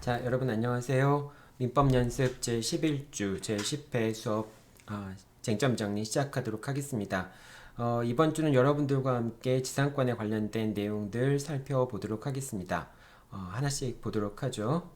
자, 여러분 안녕하세요. 민법 연습 제11주 제10회 수업 쟁점 정리 시작하도록 하겠습니다. 이번 주는 여러분들과 함께 지상권에 관련된 내용들 살펴보도록 하겠습니다. 하나씩 보도록 하죠.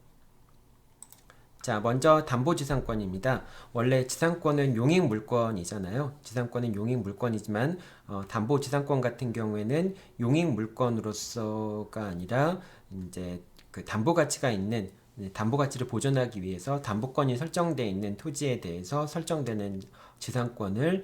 자, 먼저 담보지상권입니다. 원래 지상권은 용익물권이잖아요. 지상권은 용익물권이지만 담보지상권 같은 경우에는 용익물권으로서가 아니라 이제 그 담보가치가 있는 담보가치를 보존하기 위해서 담보권이 설정되어 있는 토지에 대해서 설정되는 지상권을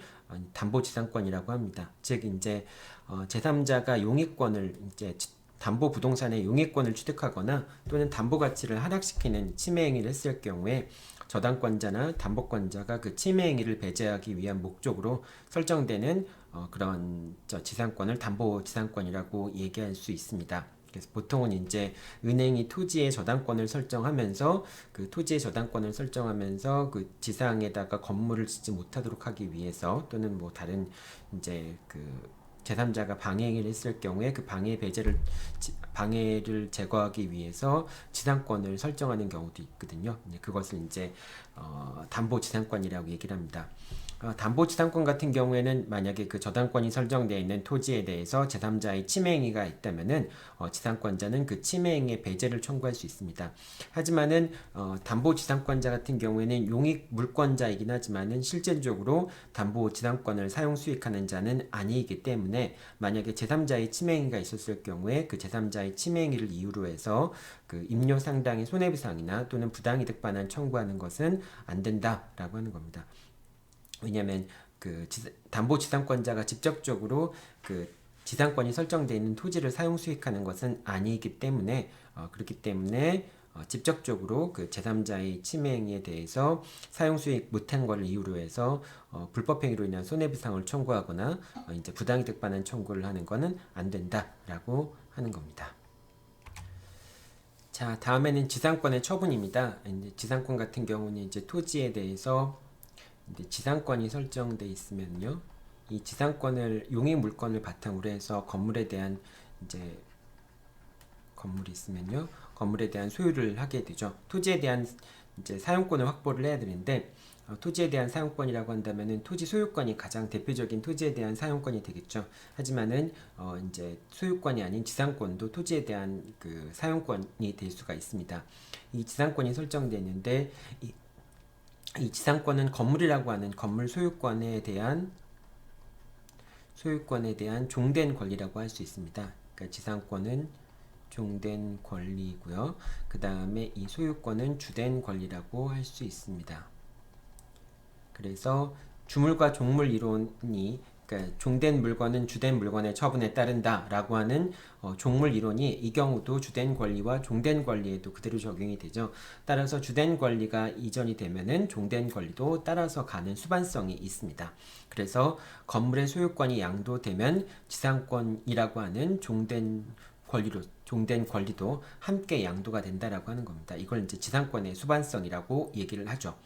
담보지상권이라고 합니다. 즉 이제 제3자가 용익권을 이제 담보부동산의 용익권을 취득하거나 또는 담보가치를 하락시키는 침해행위를 했을 경우에 저당권자나 담보권자가 그 침해행위를 배제하기 위한 목적으로 설정되는 그런 지상권을 담보지상권이라고 얘기할 수 있습니다. 그래서 보통은 이제 은행이 토지의 저당권을 설정하면서 그 토지의 저당권을 설정하면서 그 지상에다가 건물을 짓지 못하도록 하기 위해서 또는 뭐 다른 이제 그 제3자가 방해를 했을 경우에 그 방해를 제거하기 위해서 지상권을 설정하는 경우도 있거든요. 그것을 이제 담보지상권이라고 얘기를 합니다. 담보지상권 같은 경우에는 만약에 그 저당권이 설정되어 있는 토지에 대해서 제3자의 침해행위가 있다면은 지상권자는 그 침해행위의 배제를 청구할 수 있습니다. 하지만은 담보지상권자 같은 경우에는 용익물권자이긴 하지만은 실질적으로 담보지상권을 사용 수익하는 자는 아니기 때문에 만약에 제3자의 침해행위가 있었을 경우에 그 제3자의 침해행위를 이유로 해서 그 임료 상당의 손해배상이나 또는 부당이득 반환 청구하는 것은 안 된다라고 하는 겁니다. 왜냐하면 그 담보지상권자가 직접적으로 그 지상권이 설정되어 있는 토지를 사용 수익하는 것은 아니기 때문에 그렇기 때문에 직접적으로 그 제3자의 침해행위에 대해서 사용 수익 못한 것을 이유로 해서 불법행위로 인한 손해배상을 청구하거나 이제 부당이득 반환 청구를 하는 것은 안 된다라고 하는 겁니다. 자, 다음에는 지상권의 처분입니다. 이제 지상권 같은 경우는 이제 토지에 대해서 지상권이 설정돼 있으면요, 이 지상권을 용익물권을 바탕으로 해서 건물에 대한 이제 건물이 있으면요, 건물에 대한 소유를 하게 되죠. 토지에 대한 이제 사용권을 확보를 해야 되는데 토지에 대한 사용권이라고 한다면은 토지 소유권이 가장 대표적인 토지에 대한 사용권이 되겠죠. 하지만은 이제 소유권이 아닌 지상권도 토지에 대한 그 사용권이 될 수가 있습니다. 이 지상권이 설정되어 있는데 이 지상권은 건물이라고 하는 건물 소유권에 대한 종된 권리라고 할 수 있습니다. 그러니까 지상권은 종된 권리고요. 그 다음에 이 소유권은 주된 권리라고 할 수 있습니다. 그래서 주물과 종물 이론이 그러니까 종된 물건은 주된 물건의 처분에 따른다 라고 하는 종물 이론이 이 경우도 주된 권리와 종된 권리에도 그대로 적용이 되죠. 따라서 주된 권리가 이전이 되면은 종된 권리도 따라서 가는 수반성이 있습니다. 그래서 건물의 소유권이 양도되면 지상권이라고 하는 종된 권리도 함께 양도가 된다라고 하는 겁니다. 이걸 이제 지상권의 수반성이라고 얘기를 하죠.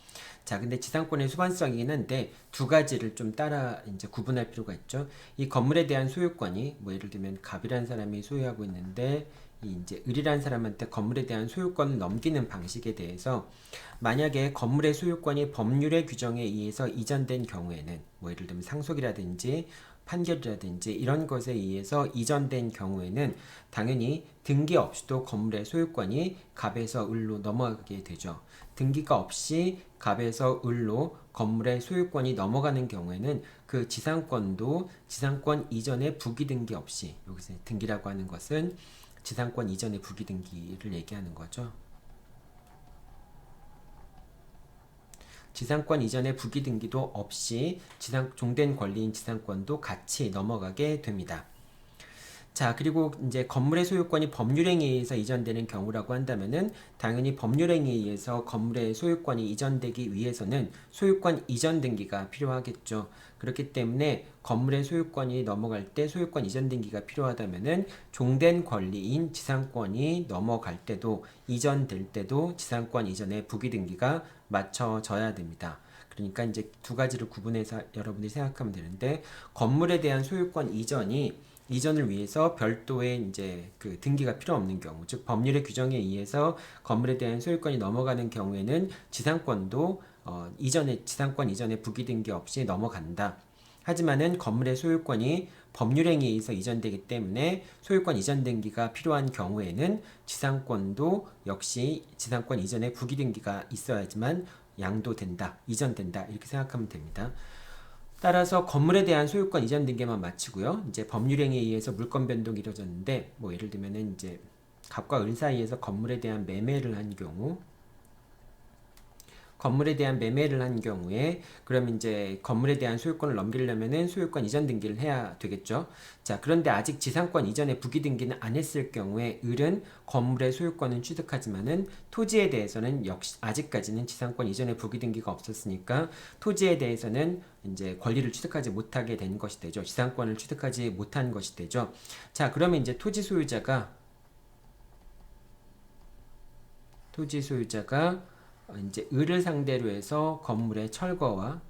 자, 근데 지상권의 수반성이긴 한데 두 가지를 좀 따라 이제 구분할 필요가 있죠. 이 건물에 대한 소유권이 뭐 예를 들면 갑이라는 사람이 소유하고 있는데 이 이제 을이라는 사람한테 건물에 대한 소유권을 넘기는 방식에 대해서 만약에 건물의 소유권이 법률의 규정에 의해서 이전된 경우에는 뭐 예를 들면 상속이라든지 판결이라든지 이런 것에 의해서 이전된 경우에는 당연히 등기 없이도 건물의 소유권이 갑에서 을로 넘어가게 되죠. 등기가 없이 갑에서 을로 건물의 소유권이 넘어가는 경우에는 그 지상권도 지상권 이전에 부기등기 없이, 여기서 등기라고 하는 것은 지상권 이전의 부기등기를 얘기하는 거죠. 지상권 이전의 부기등기도 없이 종된 권리인 지상권도 같이 넘어가게 됩니다. 자, 그리고 이제 건물의 소유권이 법률행위에 의해서 이전되는 경우라고 한다면은 당연히 법률행위에 의해서 건물의 소유권이 이전되기 위해서는 소유권 이전 등기가 필요하겠죠. 그렇기 때문에 건물의 소유권이 넘어갈 때 소유권 이전 등기가 필요하다면은 종된 권리인 지상권이 넘어갈 때도 이전될 때도 지상권 이전의 부기 등기가 맞춰져야 됩니다. 그러니까 이제 두 가지를 구분해서 여러분들이 생각하면 되는데, 건물에 대한 소유권 이전을 위해서 별도의 이제 그 등기가 필요 없는 경우, 즉 법률의 규정에 의해서 건물에 대한 소유권이 넘어가는 경우에는 지상권도 지상권 이전에 부기 등기 없이 넘어간다. 하지만은 건물의 소유권이 법률행위에 의해서 이전되기 때문에 소유권 이전 등기가 필요한 경우에는 지상권도 역시 지상권 이전에 부기 등기가 있어야지만 양도된다, 이전된다, 이렇게 생각하면 됩니다. 따라서 건물에 대한 소유권 이전 등기만 마치고요. 이제 법률행위에 의해서 물권 변동이 이루어졌는데, 뭐 예를 들면은 이제 갑과 을 사이에서 건물에 대한 매매를 한 경우, 그럼 이제 건물에 대한 소유권을 넘기려면은 소유권 이전 등기를 해야 되겠죠. 자, 그런데 아직 지상권 이전에 부기 등기는 안 했을 경우에 을은 건물의 소유권은 취득하지만은 토지에 대해서는 역시 아직까지는 지상권 이전에 부기 등기가 없었으니까 토지에 대해서는 이제 권리를 취득하지 못하게 된 것이 되죠. 지상권을 취득하지 못한 것이 되죠. 자, 그러면 이제 토지 소유자가 이제 을을 상대로 해서 건물의 철거와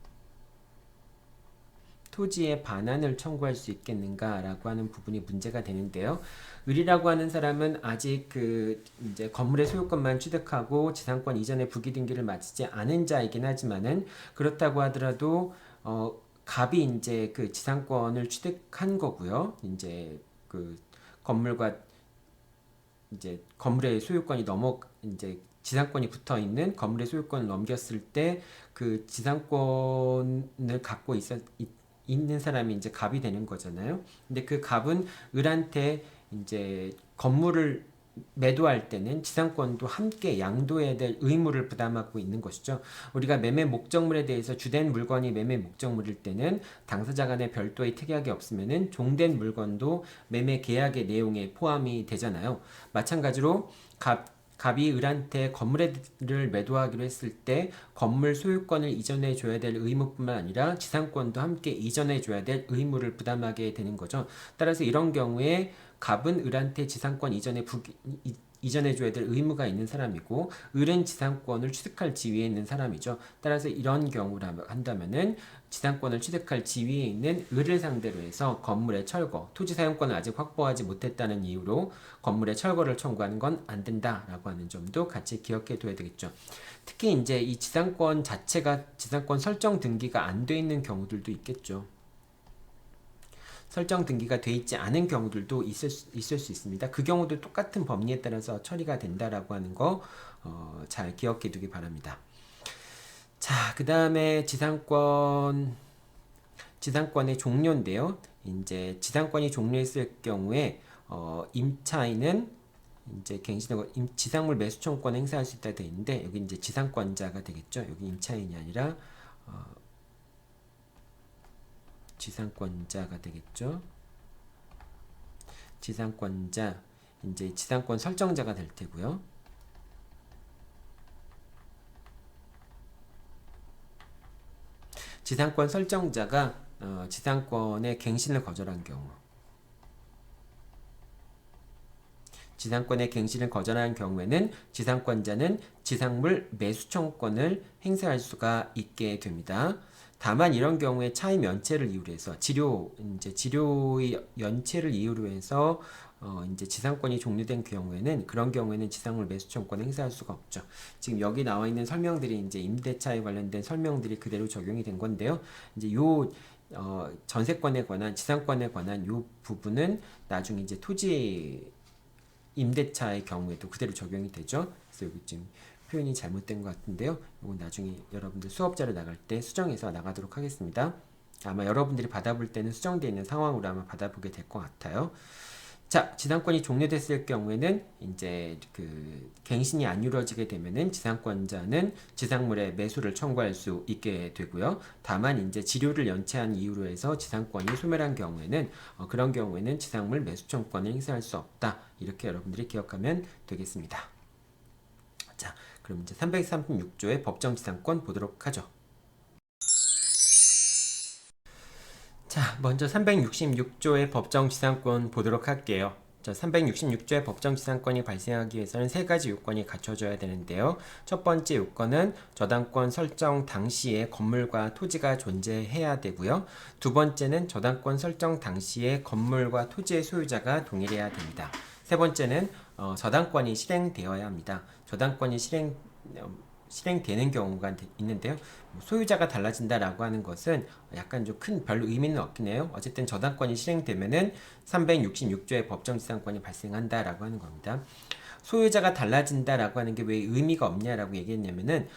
토지의 반환을 청구할 수 있겠는가라고 하는 부분이 문제가 되는데요. 을이라고 하는 사람은 아직 이제 건물의 소유권만 취득하고 지상권 이전의 부기 등기를 마치지 않은 자이긴 하지만은, 그렇다고 하더라도 갑이 이제 그 지상권을 취득한 거고요. 이제 그 건물과 이제 건물의 소유권이 이제 지상권이 붙어 있는 건물의 소유권을 넘겼을 때 그 지상권을 갖고 있는 사람이 이제 갑이 되는 거잖아요. 근데 그 갑은 을한테 이제 건물을 매도할 때는 지상권도 함께 양도해야 될 의무를 부담하고 있는 것이죠. 우리가 매매 목적물에 대해서 주된 물건이 매매 목적물일 때는 당사자 간에 별도의 특약이 없으면은 종된 물건도 매매 계약의 내용에 포함이 되잖아요. 마찬가지로 갑이 을한테 건물을 매도하기로 했을 때 건물 소유권을 이전해 줘야 될 의무뿐만 아니라 지상권도 함께 이전해 줘야 될 의무를 부담하게 되는 거죠. 따라서 이런 경우에 갑은 을한테 지상권 이전해 줘야 될 의무가 있는 사람이고, 을은 지상권을 취득할 지위에 있는 사람이죠. 따라서 이런 경우라 한다면은 지상권을 취득할 지위에 있는 을을 상대로 해서 건물의 철거, 토지 사용권을 아직 확보하지 못했다는 이유로 건물의 철거를 청구하는 건 안 된다라고 하는 점도 같이 기억해 둬야 되겠죠. 특히 이제 이 지상권 자체가 지상권 설정 등기가 안 돼 있는 경우들도 있겠죠. 설정 등기가 돼 있지 않은 경우들도 있을 수 있습니다. 그 경우도 똑같은 법리에 따라서 처리가 된다라고 하는 거 잘 기억해 두기 바랍니다. 자, 그 다음에 지상권의 종료인데요. 이제 지상권이 종료했을 경우에 임차인은 이제 지상물 매수청권 행사할 수 있다 되어 있는데, 여기 이제 지상권자가 되겠죠. 여기 임차인이 아니라 지상권자가 되겠죠. 지상권자, 이제 지상권 설정자가 될 테고요. 지상권 설정자가 지상권의 갱신을 거절한 경우, 지상권의 갱신을 거절한 경우에는 지상권자는 지상물 매수청권을 행사할 수가 있게 됩니다. 다만 이런 경우에 차임 연체를 이유로 해서 지료의 연체를 이유로 해서 이제 지상권이 종료된 경우에는, 그런 경우에는 지상물 매수청권 행사할 수가 없죠. 지금 여기 나와 있는 설명들이 이제 임대차에 관련된 설명들이 그대로 적용이 된 건데요. 이제 전세권에 관한, 지상권에 관한 요 부분은 나중에 이제 토지 임대차의 경우에도 그대로 적용이 되죠. 그래서 여기 지금 표현이 잘못된 것 같은데요. 이건 나중에 여러분들 수업자료 나갈 때 수정해서 나가도록 하겠습니다. 아마 여러분들이 받아볼 때는 수정되어 있는 상황으로 아마 받아보게 될 것 같아요. 자, 지상권이 종료됐을 경우에는 이제 갱신이 안 이루어지게 되면은 지상권자는 지상물의 매수를 청구할 수 있게 되고요. 다만 이제 지료를 연체한 이유로 해서 지상권이 소멸한 경우에는 그런 경우에는 지상물 매수 청구권을 행사할 수 없다. 이렇게 여러분들이 기억하면 되겠습니다. 자, 그럼 이제 336조의 법정지상권 보도록 하죠. 자, 먼저 366조의 법정지상권 보도록 할게요. 366조의 법정지상권이 발생하기 위해서는 세 가지 요건이 갖춰져야 되는데요. 첫 번째 요건은 저당권 설정 당시에 건물과 토지가 존재해야 되고요. 두 번째는 저당권 설정 당시에 건물과 토지의 소유자가 동일해야 됩니다. 세 번째는 저당권이 실행되어야 합니다. 저당권이 실행되는 경우가 있는데요. 소유자가 달라진다라고 하는 것은 약간 좀 큰 별로 의미는 없긴 해요. 어쨌든 저당권이 실행되면은 366조의 법정지상권이 발생한다라고 하는 겁니다. 소유자가 달라진다라고 하는 게 왜 의미가 없냐라고 얘기했냐면은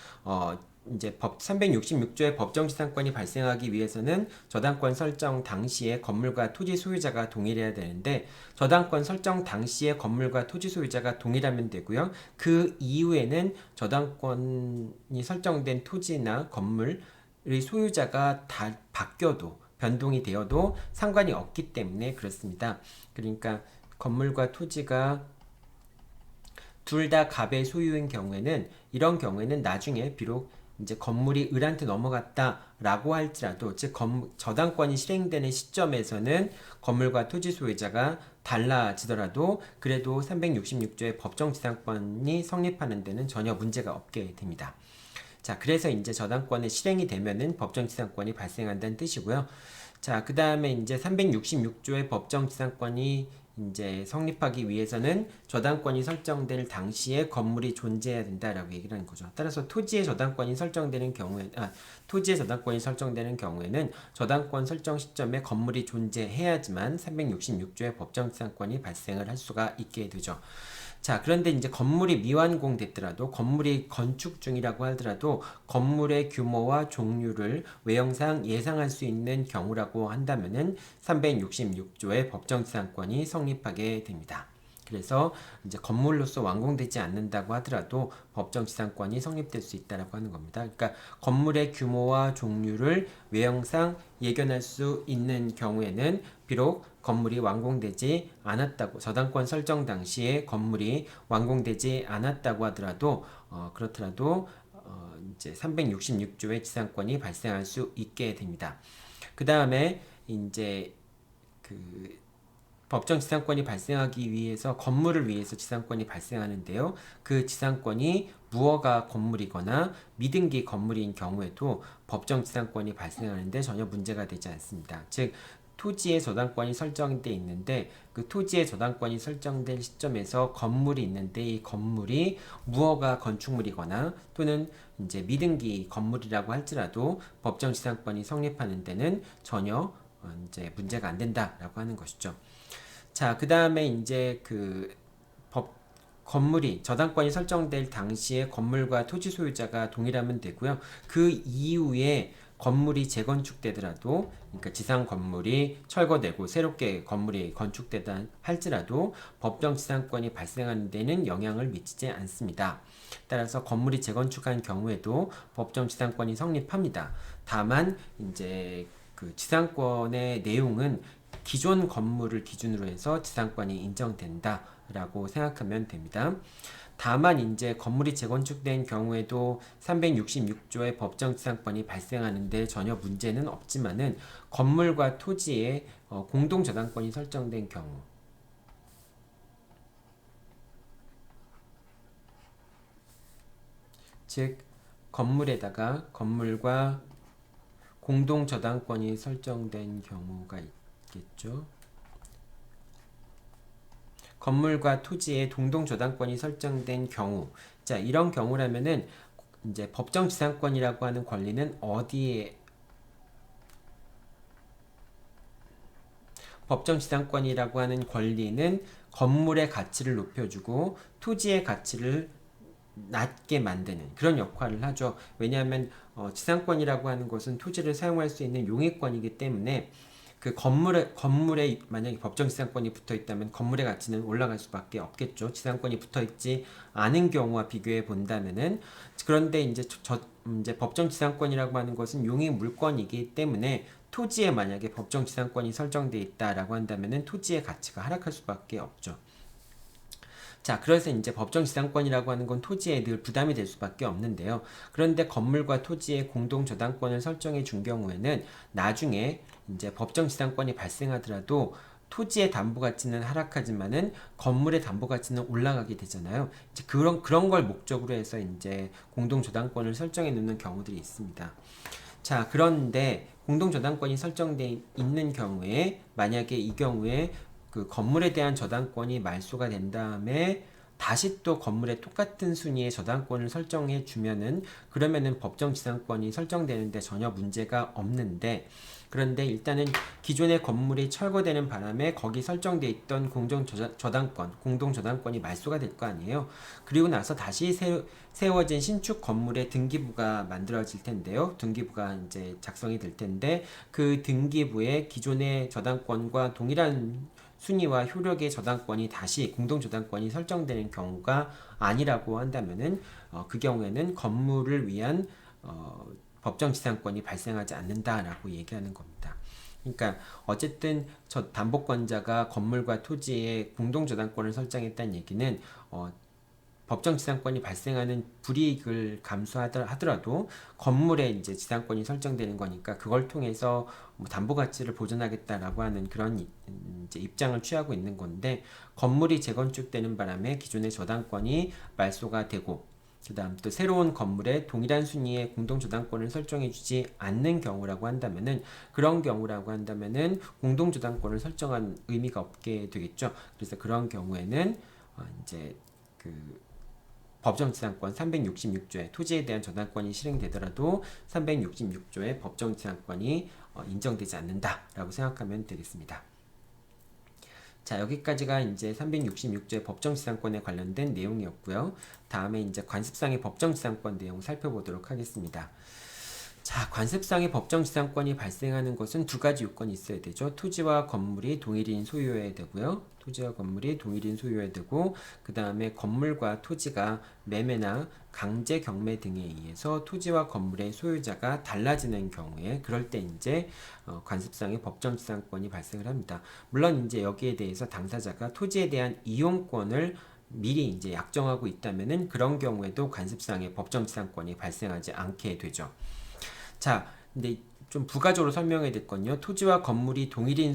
이제 366조의 법정지상권이 발생하기 위해서는 저당권 설정 당시에 건물과 토지 소유자가 동일해야 되는데 저당권 설정 당시에 건물과 토지 소유자가 동일하면 되고요. 그 이후에는 저당권이 설정된 토지나 건물의 소유자가 다 바뀌어도 변동이 되어도 상관이 없기 때문에 그렇습니다. 그러니까 건물과 토지가 둘 다 갑의 소유인 경우에는 이런 경우에는 나중에 비록 이제 건물이 을한테 넘어갔다라고 할지라도 즉 저당권이 실행되는 시점에서는 건물과 토지 소유자가 달라지더라도 그래도 366조의 법정지상권이 성립하는 데는 전혀 문제가 없게 됩니다. 자, 그래서 이제 저당권의 실행이 되면은 법정지상권이 발생한다는 뜻이고요. 자, 그 다음에 이제 366조의 법정지상권이 이제 성립하기 위해서는 저당권이 설정될 당시에 건물이 존재해야 된다라고 얘기를 하는 거죠. 따라서 토지의 저당권이 설정되는 경우에는 저당권 설정 시점에 건물이 존재해야지만 366조의 법정지상권이 발생을 할 수가 있게 되죠. 자, 그런데 이제 건물이 미완공됐더라도 건물이 건축 중이라고 하더라도 건물의 규모와 종류를 외형상 예상할 수 있는 경우라고 한다면은 366조의 법정지상권이 성립하게 됩니다. 그래서 이제 건물로서 완공되지 않는다고 하더라도 법정지상권이 성립될 수 있다라고 하는 겁니다. 그러니까 건물의 규모와 종류를 외형상 예견할 수 있는 경우에는 비록 건물이 완공되지 않았다고 저당권 설정 당시에 건물이 완공되지 않았다고 하더라도 그렇더라도 이제 366조의 지상권이 발생할 수 있게 됩니다. 그 다음에 이제 그 법정 지상권이 발생하기 위해서 건물을 위해서 지상권이 발생하는데요. 그 지상권이 무허가 건물이거나 미등기 건물인 경우에도 법정 지상권이 발생하는데 전혀 문제가 되지 않습니다. 즉 토지의 저당권이 설정돼 있는데 그 토지의 저당권이 설정된 시점에서 건물이 있는데 이 건물이 무허가 건축물이거나 또는 이제 미등기 건물이라고 할지라도 법정 지상권이 성립하는 데는 전혀 이제 문제가 안 된다라고 하는 것이죠. 자, 그 다음에 이제 건물이 저당권이 설정될 당시에 건물과 토지 소유자가 동일하면 되고요. 그 이후에 건물이 재건축되더라도 그러니까 지상 건물이 철거되고 새롭게 건물이 건축되다 할지라도 법정 지상권이 발생하는 데는 영향을 미치지 않습니다. 따라서 건물이 재건축한 경우에도 법정 지상권이 성립합니다. 다만 이제 그 지상권의 내용은 기존 건물을 기준으로 해서 지상권이 인정된다라고 생각하면 됩니다. 다만 이제 건물이 재건축된 경우에도 366조의 법정 지상권이 발생하는데 전혀 문제는 없지만은 건물과 토지에 공동 저당권이 설정된 경우 즉 건물과 공동 저당권이 설정된 경우가 있겠죠. 건물과 토지에 동동 저당권이 설정된 경우, 자 이런 경우라면은 이제 법정 지상권이라고 하는 권리는 어디에 법정 지상권이라고 하는 권리는 건물의 가치를 높여주고 토지의 가치를 낮게 만드는 그런 역할을 하죠. 왜냐하면 지상권이라고 하는 것은 토지를 사용할 수 있는 용익권이기 때문에 그 건물에 만약에 법정 지상권이 붙어 있다면 건물의 가치는 올라갈 수밖에 없겠죠. 지상권이 붙어 있지 않은 경우와 비교해 본다면은 그런데 이제 법정 지상권이라고 하는 것은 용익 물권이기 때문에 토지에 만약에 법정 지상권이 설정되어 있다라고 한다면은 토지의 가치가 하락할 수밖에 없죠. 자, 그래서 이제 법정 지상권이라고 하는 건 토지에 늘 부담이 될 수밖에 없는데요. 그런데 건물과 토지의 공동 저당권을 설정해 준 경우에는 나중에 이제 법정 지상권이 발생하더라도 토지의 담보 가치는 하락하지만은 건물의 담보 가치는 올라가게 되잖아요. 이제 그런 걸 목적으로 해서 이제 공동 저당권을 설정해 놓는 경우들이 있습니다. 자, 그런데 공동 저당권이 설정돼 있는 경우에 만약에 이 경우에 그 건물에 대한 저당권이 말소가 된 다음에 다시 또 건물에 똑같은 순위의 저당권을 설정해 주면은 그러면은 법정 지상권이 설정되는데 전혀 문제가 없는데, 그런데 일단은 기존의 건물이 철거되는 바람에 거기 설정돼 있던 공동 저당권이 말소가 될 거 아니에요. 그리고 나서 다시 세워진 신축 건물의 등기부가 만들어질 텐데요. 등기부가 이제 작성이 될 텐데 그 등기부에 기존의 저당권과 동일한 순위와 효력의 저당권이 다시 공동 저당권이 설정되는 경우가 아니라고 한다면은 그 경우에는 건물을 위한 법정 지상권이 발생하지 않는다라고 얘기하는 겁니다. 그러니까 어쨌든 저 담보권자가 건물과 토지에 공동 저당권을 설정했다는 얘기는 법정 지상권이 발생하는 불이익을 감수하더라도 건물에 이제 지상권이 설정되는 거니까 그걸 통해서 뭐 담보 가치를 보존하겠다라고 하는 그런 이제 입장을 취하고 있는 건데, 건물이 재건축되는 바람에 기존의 저당권이 말소가 되고 그다음 또 새로운 건물에 동일한 순위의 공동 저당권을 설정해 주지 않는 경우라고 한다면은, 그런 경우라고 한다면은 공동 저당권을 설정한 의미가 없게 되겠죠. 그래서 그런 경우에는 이제 그 법정지상권 366조에 토지에 대한 저당권이 실행되더라도 366조의 법정지상권이 인정되지 않는다라고 생각하면 되겠습니다. 자, 여기까지가 이제 366조의 법정지상권에 관련된 내용이었고요. 다음에 이제 관습상의 법정지상권 내용 살펴보도록 하겠습니다. 자, 관습상의 법정지상권이 발생하는 것은 두 가지 요건이 있어야 되죠. 토지와 건물이 동일인 소유여야 되고요. 토지와 건물이 동일인 소유여야 되고, 그 다음에 건물과 토지가 매매나 강제 경매 등에 의해서 토지와 건물의 소유자가 달라지는 경우에, 그럴 때 이제 관습상의 법정지상권이 발생을 합니다. 물론 이제 여기에 대해서 당사자가 토지에 대한 이용권을 미리 이제 약정하고 있다면은 그런 경우에도 관습상의 법정지상권이 발생하지 않게 되죠. 자, 근데 좀 부가적으로 설명해야 될 건요. 토지와 건물이 동일인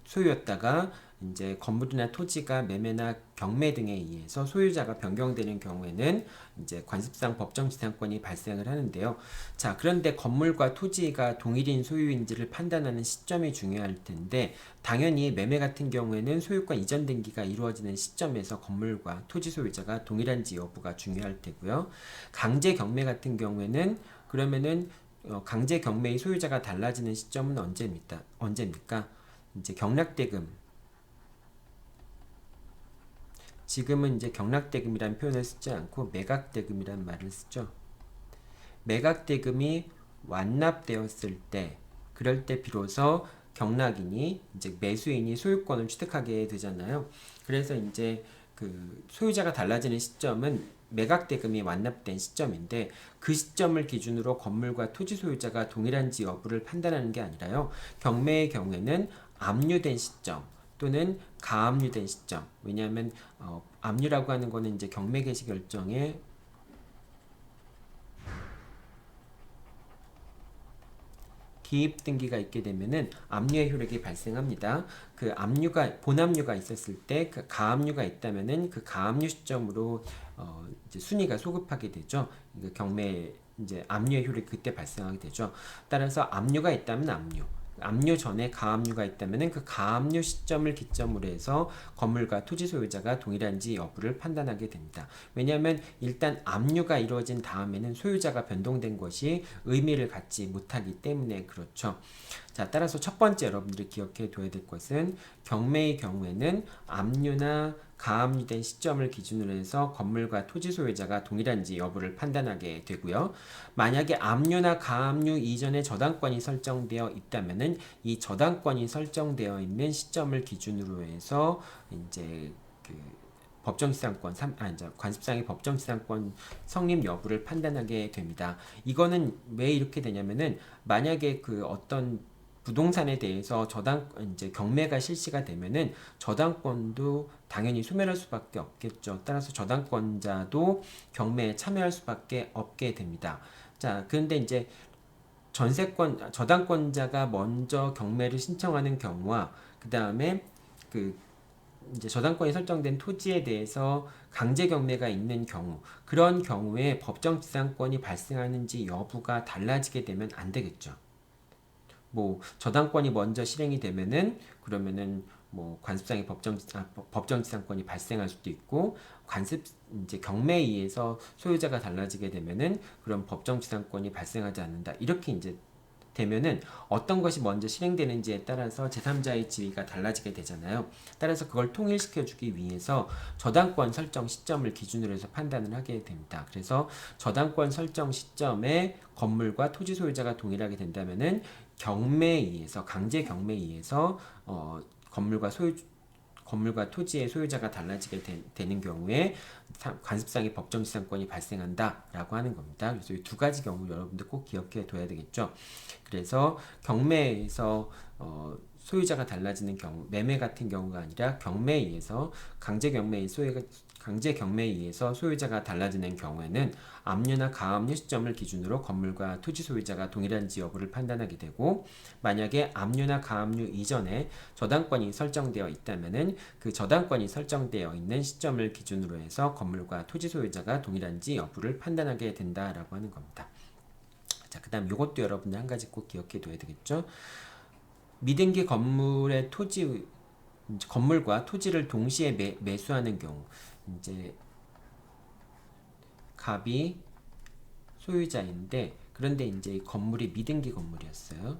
소유였다가 이제 건물이나 토지가 매매나 경매 등에 의해서 소유자가 변경되는 경우에는 이제 관습상 법정지상권이 발생을 하는데요. 자, 그런데 건물과 토지가 동일인 소유인지를 판단하는 시점이 중요할 텐데, 당연히 매매 같은 경우에는 소유권 이전 등기가 이루어지는 시점에서 건물과 토지 소유자가 동일한지 여부가 중요할 테고요. 강제 경매 같은 경우에는 그러면은 강제 경매의 소유자가 달라지는 시점은 언제입니까? 이제 경락대금. 지금은 이제 경락대금이라는 표현을 쓰지 않고 매각대금이라는 말을 쓰죠. 매각대금이 완납되었을 때, 그럴 때 비로소 경락인이 이제 매수인이 소유권을 취득하게 되잖아요. 그래서 이제 그 소유자가 달라지는 시점은 매각대금이 완납된 시점인데, 그 시점을 기준으로 건물과 토지 소유자가 동일한지 여부를 판단하는 게 아니라요. 경매의 경우에는 압류된 시점 또는 가압류된 시점. 왜냐하면 압류라고 하는 거는 이제 경매 개시 결정에 기입 등기가 있게 되면은 압류의 효력이 발생합니다. 그 압류가 본압류가 있었을 때 그 가압류가 있다면은 그 가압류 시점으로 이제 순위가 소급하게 되죠. 경매 이제 압류의 효력이 그때 발생하게 되죠. 따라서 압류가 있다면 압류 전에 가압류가 있다면은 그 가압류 시점을 기점으로 해서 건물과 토지 소유자가 동일한지 여부를 판단하게 됩니다. 왜냐하면 일단 압류가 이루어진 다음에는 소유자가 변동된 것이 의미를 갖지 못하기 때문에 그렇죠. 자, 따라서 첫 번째 여러분들이 기억해 둬야 될 것은 경매의 경우에는 압류나 가압류된 시점을 기준으로 해서 건물과 토지 소유자가 동일한지 여부를 판단하게 되고요. 만약에 압류나 가압류 이전에 저당권이 설정되어 있다면은 이 저당권이 설정되어 있는 시점을 기준으로 해서 이제 그 법정지상권, 관습상의 법정지상권 성립 여부를 판단하게 됩니다. 이거는 왜 이렇게 되냐면은 만약에 그 어떤 부동산에 대해서 이제 경매가 실시가 되면은 저당권도 당연히 소멸할 수밖에 없겠죠. 따라서 저당권자도 경매에 참여할 수밖에 없게 됩니다. 자, 그런데 이제 저당권자가 먼저 경매를 신청하는 경우와 그 다음에 그 이제 저당권이 설정된 토지에 대해서 강제 경매가 있는 경우, 그런 경우에 법정 지상권이 발생하는지 여부가 달라지게 되면 안 되겠죠. 뭐 저당권이 먼저 실행이 되면은 그러면은 뭐 관습상의 법정 지상권이 발생할 수도 있고, 관습 이제 경매에 의해서 소유자가 달라지게 되면은 그런 법정 지상권이 발생하지 않는다. 이렇게 이제 되면은 어떤 것이 먼저 실행되는지에 따라서 제3자의 지위가 달라지게 되잖아요. 따라서 그걸 통일시켜주기 위해서 저당권 설정 시점을 기준으로 해서 판단을 하게 됩니다. 그래서 저당권 설정 시점에 건물과 토지 소유자가 동일하게 된다면은 경매에 의해서, 강제 경매에 의해서 건물과 토지의 소유자가 달라지게 되는 경우에 관습상의 법정지상권이 발생한다라고 하는 겁니다. 그래서 이 두 가지 경우 여러분들 꼭 기억해 둬야 되겠죠. 그래서 경매에서 소유자가 달라지는 경우, 매매 같은 경우가 아니라 경매에 의해서 강제 경매에 의해서 소유자가 달라지는 경우에는 압류나 가압류 시점을 기준으로 건물과 토지 소유자가 동일한지 여부를 판단하게 되고, 만약에 압류나 가압류 이전에 저당권이 설정되어 있다면은 그 저당권이 설정되어 있는 시점을 기준으로 해서 건물과 토지 소유자가 동일한지 여부를 판단하게 된다라고 하는 겁니다. 자, 그다음 이것도 여러분들 한 가지 꼭 기억해 둬야 되겠죠. 미등기 건물과 토지를 동시에 매수하는 경우, 이제 갑이 소유자인데, 그런데 이제 이 건물이 미등기 건물이었어요.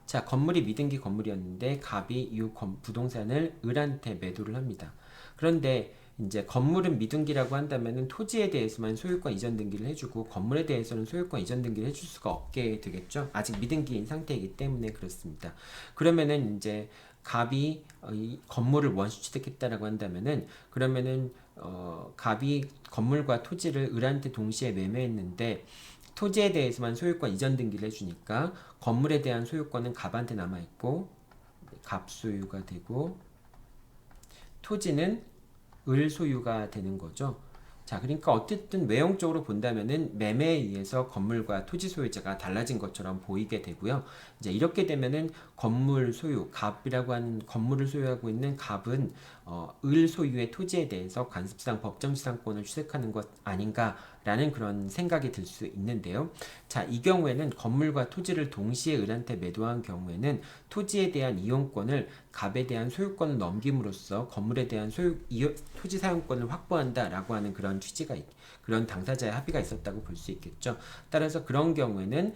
자, 건물이 미등기 건물이었는데 갑이 이 부동산을 을한테 매도를 합니다. 그런데 이제 건물은 미등기라고 한다면은 토지에 대해서만 소유권 이전 등기를 해주고 건물에 대해서는 소유권 이전 등기를 해줄 수가 없게 되겠죠. 아직 미등기인 상태이기 때문에 그렇습니다. 그러면은 이제 갑이 이 건물을 원수 취득했다라고 한다면은, 그러면은 갑이 건물과 토지를 을한테 동시에 매매했는데 토지에 대해서만 소유권 이전 등기를 해주니까 건물에 대한 소유권은 갑한테 남아있고 갑 소유가 되고, 토지는 을 소유가 되는 거죠. 자, 그러니까 어쨌든 외형적으로 본다면은 매매에 의해서 건물과 토지 소유자가 달라진 것처럼 보이게 되고요. 이제 이렇게 되면은 건물 소유, 갑이라고 하는 건물을 소유하고 있는 갑은 을 소유의 토지에 대해서 관습상 법정지상권을 취득하는 것 아닌가라는 그런 생각이 들 수 있는데요. 자, 이 경우에는 건물과 토지를 동시에 을한테 매도한 경우에는 토지에 대한 이용권을 갑에 대한 소유권을 넘김으로써 건물에 대한 토지 사용권을 확보한다라고 하는 그런 그런 당사자의 합의가 있었다고 볼 수 있겠죠. 따라서 그런 경우에는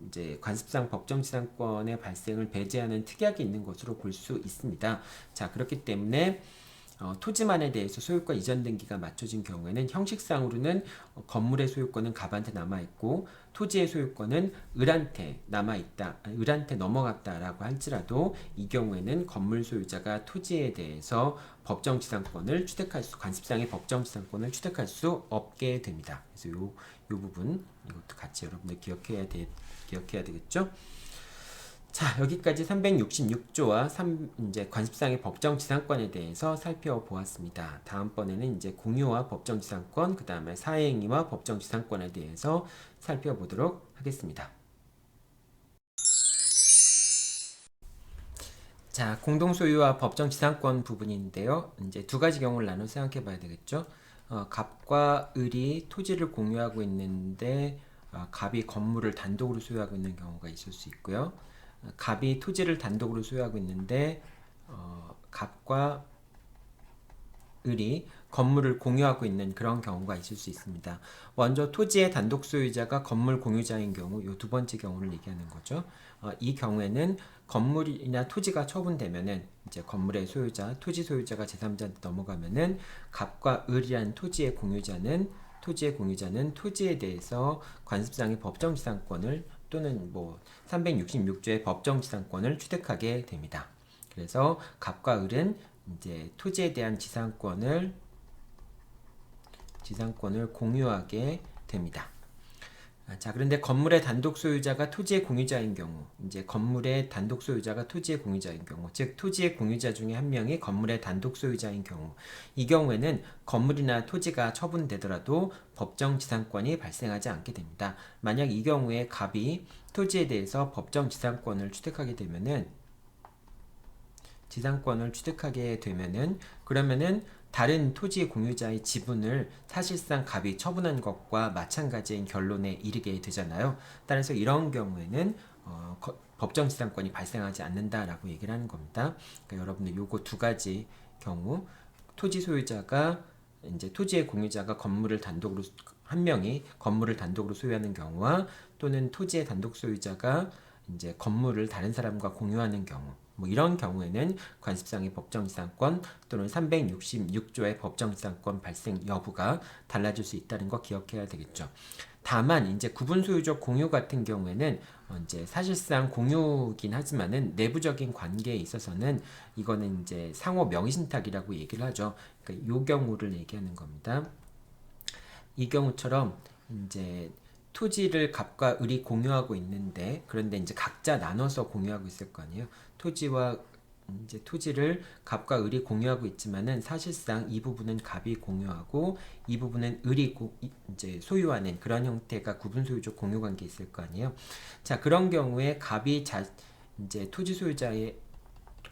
이제 관습상 법정지상권의 발생을 배제하는 특약이 있는 것으로 볼 수 있습니다. 자, 그렇기 때문에 토지만에 대해서 소유권 이전 등기가 맞춰진 경우에는 형식상으로는 건물의 소유권은 갑한테 남아있고 토지의 소유권은 을한테 넘어갔다라고 할지라도 이 경우에는 건물 소유자가 토지에 대해서 관습상의 법정지상권을 취득할 수 없게 됩니다. 그래서 요 부분 이것도 같이 여러분들 기억해야 되겠죠? 자, 여기까지 366조와 이제 관습상의 법정지상권에 대해서 살펴보았습니다. 다음번에는 이제 공유와 법정지상권, 그 다음에 사행위와 법정지상권에 대해서 살펴보도록 하겠습니다. 자, 공동소유와 법정지상권 부분인데요. 이제 두 가지 경우를 나눠 생각해 봐야 되겠죠. 갑과 을이 토지를 공유하고 있는데 갑이 건물을 단독으로 소유하고 있는 경우가 있을 수 있고요. 갑이 토지를 단독으로 소유하고 있는데 갑과 을이 건물을 공유하고 있는 그런 경우가 있을 수 있습니다. 먼저 토지의 단독 소유자가 건물 공유자인 경우, 이 두 번째 경우를 얘기하는 거죠. 이 경우에는 건물이나 토지가 처분되면은 이제 건물의 소유자, 토지 소유자가 제3자한테 넘어가면은 갑과 을이라는 토지의 공유자는 토지에 대해서 관습상의 법정지상권을 또는 뭐 366조의 법정지상권을 취득하게 됩니다. 그래서 갑과 을은 이제 토지에 대한 지상권을 공유하게 됩니다. 자, 그런데 건물의 단독 소유자가 토지의 공유자인 경우, 이제 건물의 단독 소유자가 토지의 공유자인 경우, 즉 토지의 공유자 중에 한 명이 건물의 단독 소유자인 경우, 이 경우에는 건물이나 토지가 처분되더라도 법정 지상권이 발생하지 않게 됩니다. 만약 이 경우에 갑이 토지에 대해서 법정 지상권을 취득하게 되면은 그러면은 다른 토지 공유자의 지분을 사실상 갑이 처분한 것과 마찬가지인 결론에 이르게 되잖아요. 따라서 이런 경우에는 법정 지상권이 발생하지 않는다라고 얘기를 하는 겁니다. 그러니까 여러분들 요거 두 가지 경우, 토지 소유자가 이제 토지의 공유자가 건물을 단독으로 한 명이 건물을 단독으로 소유하는 경우와 또는 토지의 단독 소유자가 이제 건물을 다른 사람과 공유하는 경우, 뭐 이런 경우에는 관습상의 법정지상권 또는 366조의 법정지상권 발생 여부가 달라질 수 있다는 거 기억해야 되겠죠. 다만 이제 구분소유적 공유 같은 경우에는 이제 사실상 공유긴 하지만은 내부적인 관계에 있어서는 이거는 이제 상호 명의신탁이라고 얘기를 하죠. 그러니까 이 경우를 얘기하는 겁니다. 이 경우처럼 이제 토지를 갑과 을이 공유하고 있는데 그런데 이제 각자 나눠서 공유하고 있을 거 아니에요. 토지를 갑과 을이 공유하고 있지만은 사실상 이 부분은 갑이 공유하고 이 부분은 을이 이제 소유하는 그런 형태가 구분 소유적 공유 관계 있을 거 아니에요. 자, 그런 경우에 이제 토지 소유자의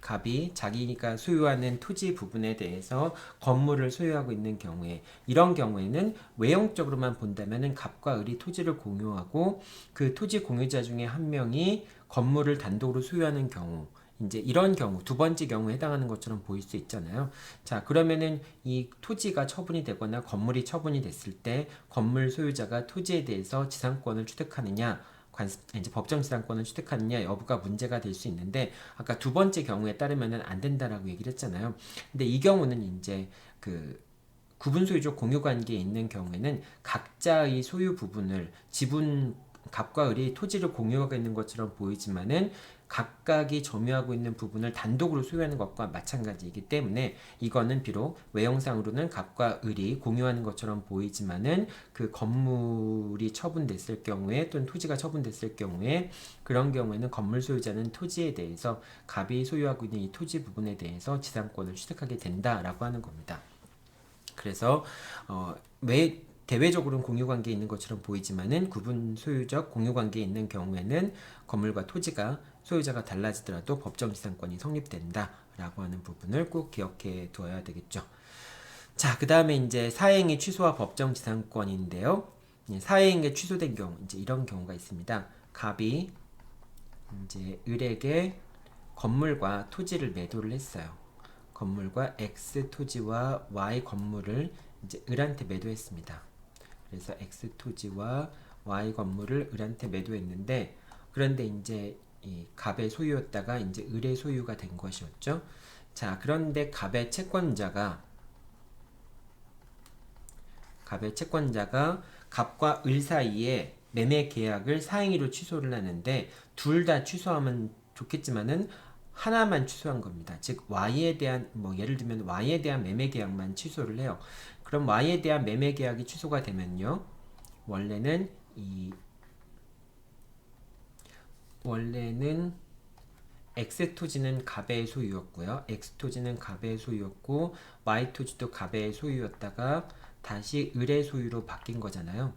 갑이 자기가 소유하는 토지 부분에 대해서 건물을 소유하고 있는 경우에 이런 경우에는 외형적으로만 본다면은 갑과 을이 토지를 공유하고 그 토지 공유자 중에 한 명이 건물을 단독으로 소유하는 경우 이제 이런 경우 두 번째 경우에 해당하는 것처럼 보일 수 있잖아요. 자, 그러면은 이 토지가 처분이 되거나 건물이 처분이 됐을 때 건물 소유자가 토지에 대해서 지상권을 취득하느냐 이제 법정 지상권을 취득하느냐 여부가 문제가 될 수 있는데 아까 두 번째 경우에 따르면은 안 된다라고 얘기를 했잖아요. 근데 이 경우는 이제 그 구분 소유적 공유 관계에 있는 경우에는 각자의 소유 부분을 갑과 을이 토지를 공유하고 있는 것처럼 보이지만은 각각이 점유하고 있는 부분을 단독으로 소유하는 것과 마찬가지이기 때문에 이거는 비록 외형상으로는 갑과 을이 공유하는 것처럼 보이지만은 그 건물이 처분됐을 경우에 또는 토지가 처분됐을 경우에 그런 경우에는 건물 소유자는 토지에 대해서 갑이 소유하고 있는 이 토지 부분에 대해서 지상권을 취득하게 된다라고 하는 겁니다. 그래서 왜 대외적으로는 공유관계에 있는 것처럼 보이지만은 구분 소유적 공유관계에 있는 경우에는 건물과 토지가 소유자가 달라지더라도 법정지상권이 성립된다라고 하는 부분을 꼭 기억해 두어야 되겠죠. 자, 그 다음에 이제 사행의 취소와 법정지상권인데요. 사행이 취소된 경우 이제 이런 경우가 있습니다. 갑이 이제 을에게 건물과 토지를 매도를 했어요. 건물과 X 토지와 Y 건물을 이제 을한테 매도했습니다. 그래서 X 토지와 Y 건물을 을한테 매도했는데 그런데 이제 이 갑의 소유였다가 이제 을의 소유가 된 것이었죠. 자, 그런데 갑의 채권자가 갑과 을 사이에 매매 계약을 사행위로 취소를 하는데 둘 다 취소하면 좋겠지만은 하나만 취소한 겁니다. 즉 Y에 대한 예를 들면 Y에 대한 매매 계약만 취소를 해요. 그럼 Y에 대한 매매 계약이 취소가 되면요. 원래는 X 토지는 갑의 소유였고요. X 토지는 갑의 소유였고 Y 토지도 갑의 소유였다가 다시 을의 소유로 바뀐 거잖아요.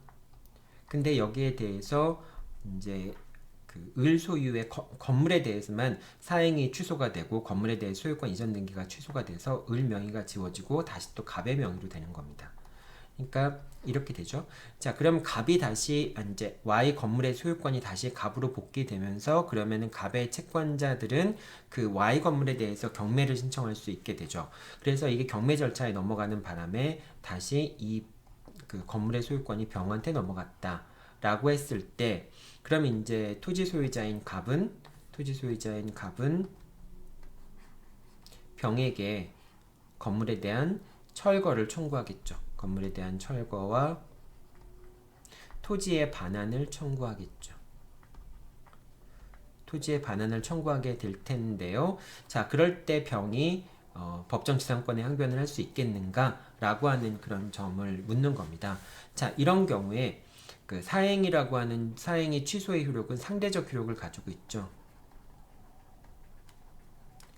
근데 여기에 대해서 이제 그 을 소유의 건물에 대해서만 사행이 취소가 되고 건물에 대해 소유권 이전 등기가 취소가 돼서 을 명의가 지워지고 다시 또 갑의 명의로 되는 겁니다. 그러니까 이렇게 되죠. 자, 그럼 갑이 다시 이제 Y 건물의 소유권이 다시 갑으로 복귀되면서 그러면은 갑의 채권자들은 그 Y 건물에 대해서 경매를 신청할 수 있게 되죠. 그래서 이게 경매 절차에 넘어가는 바람에 다시 이 그 건물의 소유권이 병한테 넘어갔다라고 했을 때 그럼 이제 토지 소유자인 갑은 병에게 건물에 대한 철거를 청구하겠죠. 건물에 대한 철거와 토지의 반환을 청구하겠죠. 토지의 반환을 청구하게 될 텐데요. 자, 그럴 때 병이 법정지상권에 항변을 할 수 있겠는가? 라고 하는 그런 점을 묻는 겁니다. 자, 이런 경우에 그 사행이라고 하는 사행의 취소의 효력은 상대적 효력을 가지고 있죠.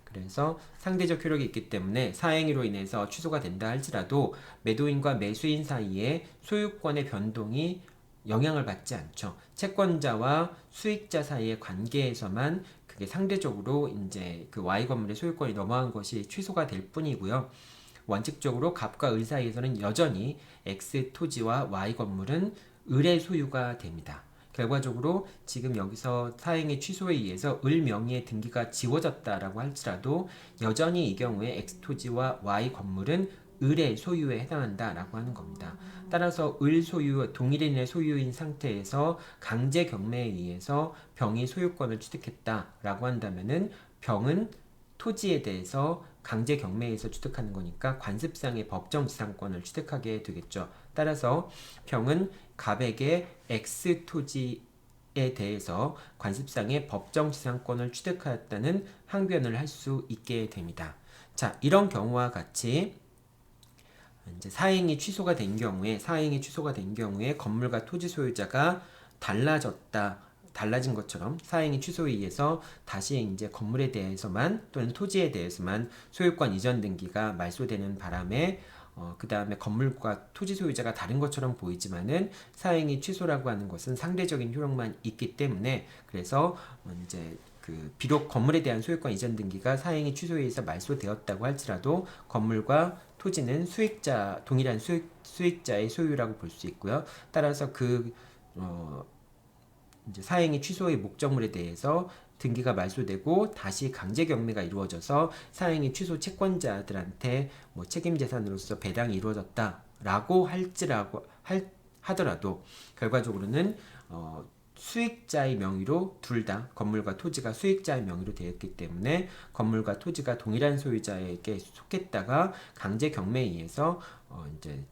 그래서 상대적 효력이 있기 때문에 사행위로 인해서 취소가 된다 할지라도 매도인과 매수인 사이에 소유권의 변동이 영향을 받지 않죠. 채권자와 수익자 사이의 관계에서만 그게 상대적으로 이제 그 Y 건물의 소유권이 넘어간 것이 취소가 될 뿐이고요. 원칙적으로 갑과 을 사이에서는 여전히 X 토지와 Y 건물은 을의 소유가 됩니다. 결과적으로 지금 여기서 사행의 취소에 의해서 을 명의의 등기가 지워졌다라고 할지라도 여전히 이 경우에 X 토지와 Y 건물은 을의 소유에 해당한다라고 하는 겁니다. 따라서 을 소유, 동일인의 소유인 상태에서 강제 경매에 의해서 병이 소유권을 취득했다라고 한다면은 병은 토지에 대해서 강제 경매에서 취득하는 거니까 관습상의 법정 지상권을 취득하게 되겠죠. 따라서 병은 갑에게 X 토지에 대해서 관습상의 법정 지상권을 취득하였다는 항변을 할 수 있게 됩니다. 자, 이런 경우와 같이 이제 사행이 취소가 된 경우에 건물과 토지 소유자가 달라진 것처럼 사행이 취소에 의해서 다시 이제 건물에 대해서만 또는 토지에 대해서만 소유권 이전 등기가 말소되는 바람에 그 다음에 건물과 토지 소유자가 다른 것처럼 보이지만은 사행이 취소라고 하는 것은 상대적인 효력만 있기 때문에 그래서 이제 그 비록 건물에 대한 소유권 이전 등기가 사행이 취소에 의해서 말소되었다고 할지라도 건물과 토지는 동일한 수익자의 소유라고 볼 수 있고요. 따라서 이제 사행이 취소의 목적물에 대해서 등기가 말소되고 다시 강제 경매가 이루어져서 사행이 취소 채권자들한테 뭐 책임 재산으로서 배당이 이루어졌다라고 하더라도 결과적으로는 수익자의 명의로 둘 다 건물과 토지가 수익자의 명의로 되었기 때문에 건물과 토지가 동일한 소유자에게 속했다가 강제 경매에 의해서 이제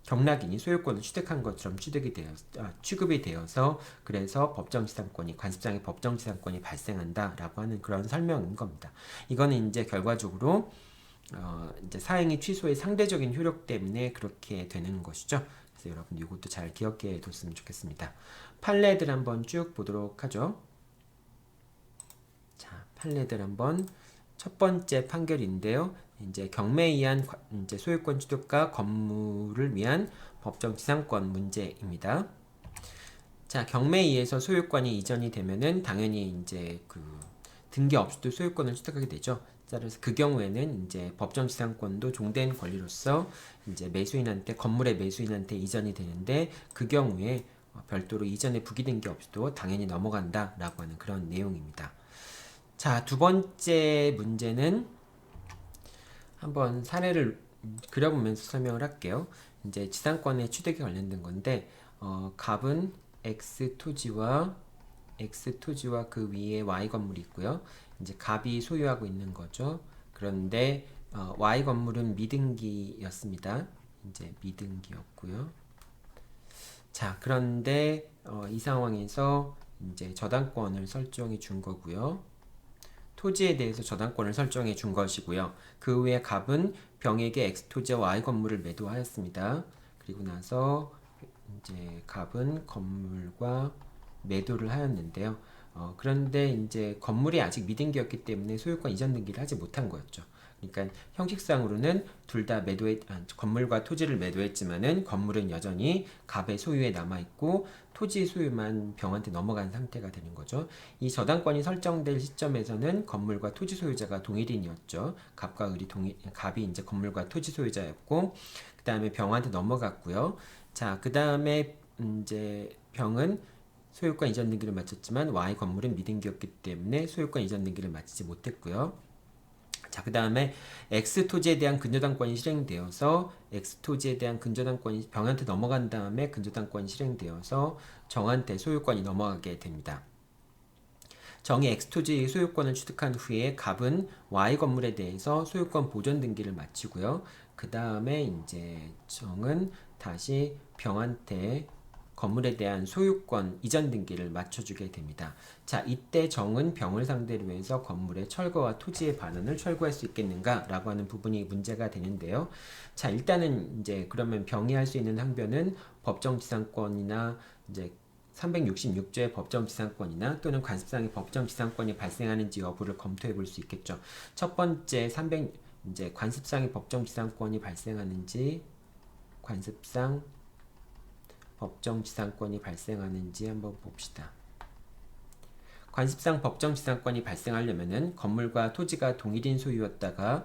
경락인이 소유권을 취득한 것처럼 취급이 되어서 그래서 관습상의 법정지상권이 발생한다라고 하는 그런 설명인 겁니다. 이거는 이제 결과적으로 이제 사행이 취소의 상대적인 효력 때문에 그렇게 되는 것이죠. 그래서 여러분 이것도 잘 기억해 뒀으면 좋겠습니다. 판례들 한번 쭉 보도록 하죠. 자, 판례들 한번 첫 번째 판결인데요. 이제 경매에 의한 이제 소유권 취득과 건물을 위한 법정 지상권 문제입니다. 자, 경매에 의해서 소유권이 이전이 되면은 당연히 이제 그 등기 없이도 소유권을 취득하게 되죠. 따라서 그 경우에는 이제 법정 지상권도 종된 권리로서 이제 건물의 매수인한테 이전이 되는데 그 경우에 별도로 이전에 부기등기 없이도 당연히 넘어간다라고 하는 그런 내용입니다. 자, 두 번째 문제는 한번 사례를 그려보면서 설명을 할게요. 이제 지상권의 취득에 관련된 건데 갑은 X 토지와 그 위에 Y 건물이 있고요. 이제 갑이 소유하고 있는 거죠. 그런데 Y 건물은 미등기였습니다. 이제 미등기였고요. 자, 그런데 이 상황에서 이제 저당권을 설정해 준 거고요. 토지에 대해서 저당권을 설정해 준 것이고요. 그 후에 갑은 병에게 X토지와 Y 건물을 매도하였습니다. 그리고 나서 이제 갑은 건물과 매도를 하였는데요. 그런데 이제 건물이 아직 미등기였기 때문에 소유권 이전 등기를 하지 못한 거였죠. 그러니까 형식상으로는 둘 다 건물과 토지를 매도했지만은 건물은 여전히 갑의 소유에 남아 있고 토지 소유만 병한테 넘어간 상태가 되는 거죠. 이 저당권이 설정될 시점에서는 건물과 토지 소유자가 동일인이었죠. 갑이 이제 건물과 토지 소유자였고 그 다음에 병한테 넘어갔고요. 자, 그 다음에 이제 병은 소유권 이전 등기를 마쳤지만 Y 건물은 미등기였기 때문에 소유권 이전 등기를 마치지 못했고요. 자, 그 다음에 X토지에 대한 근저당권이 실행되어서 X토지에 대한 근저당권이 병한테 넘어간 다음에 근저당권이 실행되어서 정한테 소유권이 넘어가게 됩니다. 정이 X토지의 소유권을 취득한 후에 갑은 Y 건물에 대해서 소유권 보존 등기를 마치고요. 그 다음에 이제 정은 다시 병한테 건물에 대한 소유권 이전 등기를 맞춰주게 됩니다. 자, 이때 정은 병을 상대로 해서 건물의 철거와 토지의 반환을 철거할 수 있겠는가? 라고 하는 부분이 문제가 되는데요. 자, 일단은 이제 그러면 병이 할 수 있는 항변은 법정지상권이나 이제 366조의 법정지상권이나 또는 관습상의 법정지상권이 발생하는지 여부를 검토해 볼 수 있겠죠. 첫 번째 이제 관습상의 법정지상권이 발생하는지, 관습상 법정지상권이 발생하는지 한번 봅시다. 관습상 법정지상권이 발생하려면은 건물과 토지가 동일인 소유였다가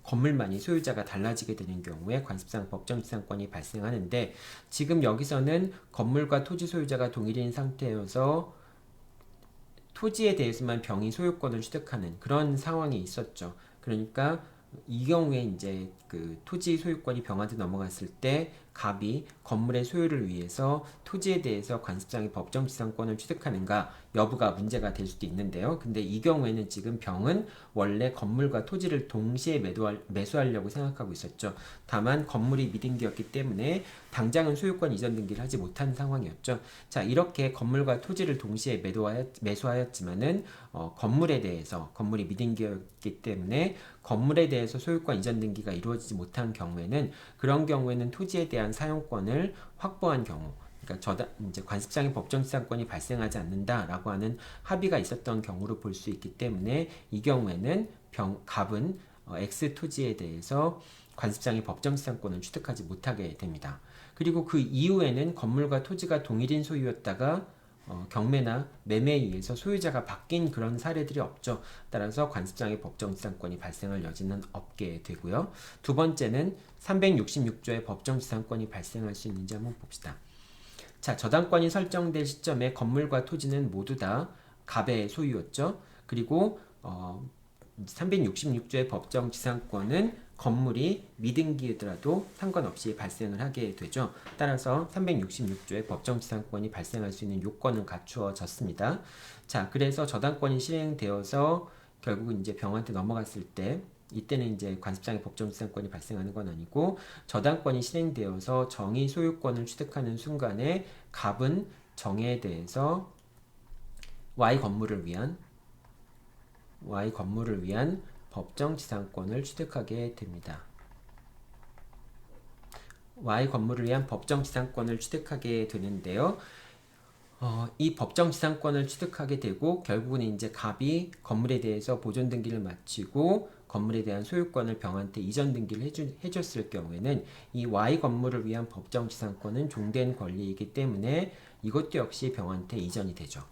건물만이 소유자가 달라지게 되는 경우에 관습상 법정지상권이 발생하는데, 지금 여기서는 건물과 토지 소유자가 동일인 상태여서 토지에 대해서만 병이 소유권을 취득하는 그런 상황이 있었죠. 그러니까 이 경우에 이제 그 토지 소유권이 병한테 넘어갔을 때 갑이 건물의 소유를 위해서 토지에 대해서 관습상의 법정지상권을 취득하는가 여부가 문제가 될 수도 있는데요. 근데 이 경우에는 지금 병은 원래 건물과 토지를 동시에 매수하려고 생각하고 있었죠. 다만 건물이 미등기였기 때문에 당장은 소유권 이전 등기를 하지 못한 상황이었죠. 자, 이렇게 건물과 토지를 동시에 매수하였지만은 건물이 미등기였기 때문에 건물에 대해서 소유권 이전 등기가 이루어지지 못한 경우에는, 그런 경우에는 토지에 대한 사용권을 확보한 경우, 그러니까 이제 관습상의 법정지상권이 발생하지 않는다라고 하는 합의가 있었던 경우로 볼 수 있기 때문에 이 경우에는 갑은 X 토지에 대해서 관습상의 법정지상권을 취득하지 못하게 됩니다. 그리고 그 이후에는 건물과 토지가 동일인 소유였다가 경매나 매매에 의해서 소유자가 바뀐 그런 사례들이 없죠. 따라서 관습상의 법정지상권이 발생할 여지는 없게 되고요. 두 번째는 366조의 법정지상권이 발생할 수 있는지 한번 봅시다. 자, 저당권이 설정될 시점에 건물과 토지는 모두 다 갑의 소유였죠. 그리고 366조의 법정지상권은 건물이 미등기이더라도 상관없이 발생을 하게 되죠. 따라서 366조의 법정지상권이 발생할 수 있는 요건은 갖추어졌습니다. 자, 그래서 저당권이 실행되어서 결국 이제 병한테 넘어갔을 때, 이때는 이제 관습상의 법정지상권이 발생하는 건 아니고, 저당권이 실행되어서 정의 소유권을 취득하는 순간에 갑은 정에 대해서 Y 건물을 위한 법정지상권을 취득하게 됩니다. Y 건물을 위한 법정지상권을 취득하게 되는데요. 이 법정지상권을 취득하게 되고 결국은 이제 갑이 건물에 대해서 보존 등기를 마치고 건물에 대한 소유권을 병한테 이전 등기를 해줬을 경우에는 이 Y 건물을 위한 법정지상권은 종된 권리이기 때문에 이것도 역시 병한테 이전이 되죠.